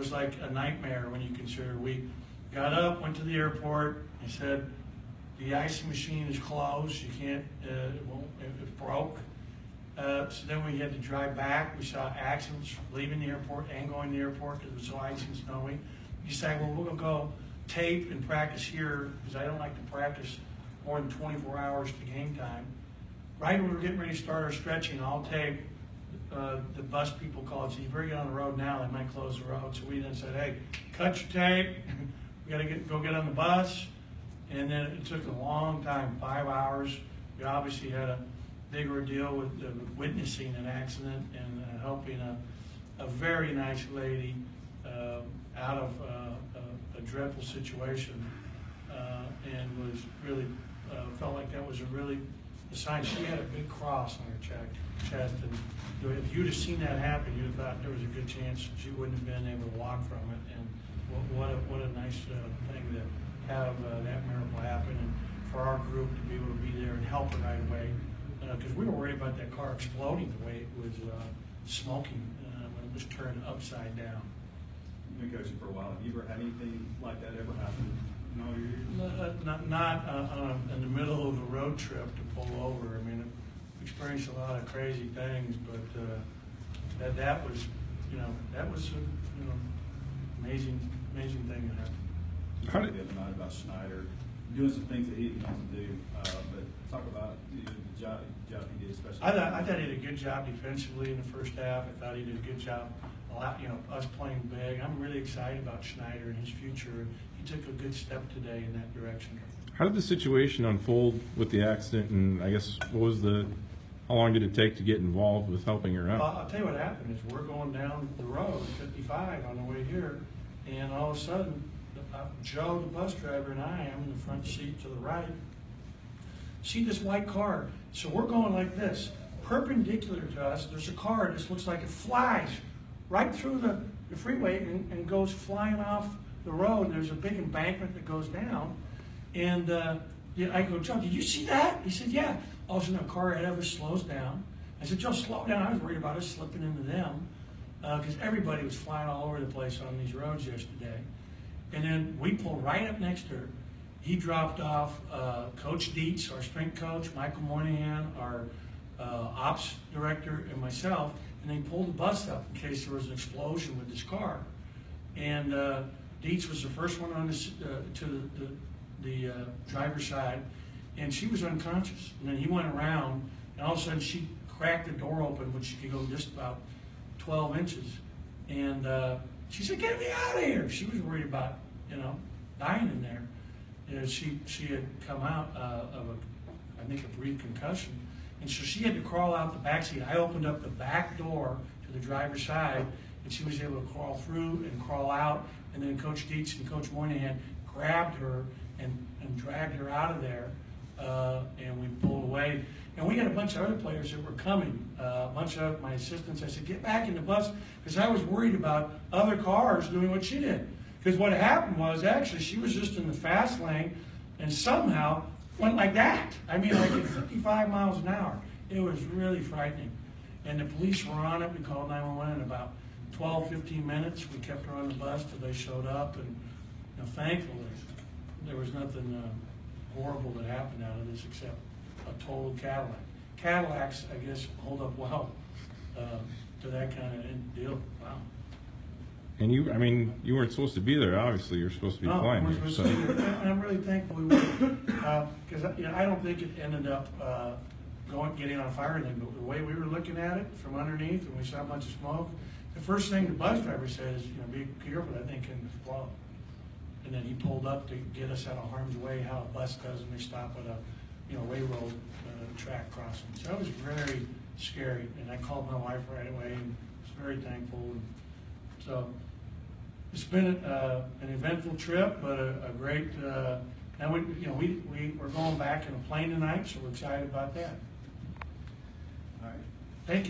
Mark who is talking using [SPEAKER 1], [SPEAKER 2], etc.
[SPEAKER 1] was like a nightmare when you consider we got up, went to the airport. They said the icing machine is closed. You can't. It broke. So then we had to drive back. We saw accidents leaving the airport and going to the airport because it was so icy and snowy. We decided, well, we're gonna go tape and practice here because I don't like to practice more than 24 hours to game time. Right when we were getting ready to start our stretching, all tape. The bus people called, said, you better get on the road now, they might close the road. So we then said, hey, cut your tape, we gotta go get on the bus. And then it took a long time, 5 hours. We obviously had a big ordeal with witnessing an accident and helping a very nice lady out of a dreadful situation, and was really, felt like that was a sign. She had a big cross on her chest, and if you'd have seen that happen, you'd have thought there was a good chance she wouldn't have been able to walk from it. And what a nice thing to have that miracle happen, and for our group to be able to be there and help her right away, because we were worried about that car exploding the way it was smoking when it was turned upside down.
[SPEAKER 2] You've been coaching for a while. Have you ever had anything like that ever happen? No,
[SPEAKER 1] not in the middle of a road trip to pull over. I mean, I've experienced a lot of crazy things, but that was amazing thing that happened.
[SPEAKER 2] You talked the other night about Schneider doing some things that he wants to do, but talk about the job he did, especially.
[SPEAKER 1] I thought he did a good job defensively in the first half. I thought he did a good job. Us playing big. I'm really excited about Schneider and his future. He took a good step today in that direction.
[SPEAKER 3] How did the situation unfold with the accident, and I guess how long did it take to get involved with helping her out?
[SPEAKER 1] Well, I'll tell you what happened is we're going down the road, 55 on the way here, and all of a sudden, Joe, the bus driver, and I am in the front seat to the right, see this white car. So we're going like this, perpendicular to us. There's a car that just looks like it flies right through the freeway and goes flying off the road. And there's a big embankment that goes down. And I go, Joe, did you see that? He said, yeah. All of a sudden, a car ahead of us slows down. I said, Joe, slow down. I was worried about us slipping into them because everybody was flying all over the place on these roads yesterday. And then we pulled right up next to her. He dropped off Coach Dietz, our strength coach, Michael Moynihan, our ops director, and myself, and they pulled the bus up in case there was an explosion with this car. And Dietz was the first one on to the driver's side, and she was unconscious. And then he went around, and all of a sudden she cracked the door open, which she could go just about 12 inches. And she said, "Get me out of here!" She was worried about, dying in there. She had come out of I think a brief concussion, and so she had to crawl out the back seat. I opened up the back door to the driver's side, and she was able to crawl through and crawl out. And then Coach Dietz and Coach Moynihan grabbed her and dragged her out of there, and we pulled away. And we had a bunch of other players that were coming. A bunch of my assistants. I said, "Get back in the bus," because I was worried about other cars doing what she did. Because what happened was actually she was just in the fast lane and somehow went like that. I mean, like at 55 miles an hour. It was really frightening. And the police were on it. We called 911 in about 12, 15 minutes. We kept her on the bus till they showed up. And thankfully, there was nothing horrible that happened out of this except a total Cadillac. Cadillacs, I guess, hold up well to that kind of deal. Wow.
[SPEAKER 3] And you weren't supposed to be there. Obviously, you're supposed to be playing.
[SPEAKER 1] So. And I'm really thankful we were, because I don't think it ended up getting on fire or anything. But the way we were looking at it from underneath, and we saw a bunch of smoke, the first thing the bus driver said is, "Be careful, that thing can explode." And then he pulled up to get us out of harm's way, how a bus does when they stop at a railroad track crossing. So it was very scary, and I called my wife right away, and was very thankful. And so it's been an eventful trip, but a great. Now we're going back in a plane tonight, so we're excited about that.
[SPEAKER 2] All right.
[SPEAKER 1] Thank you.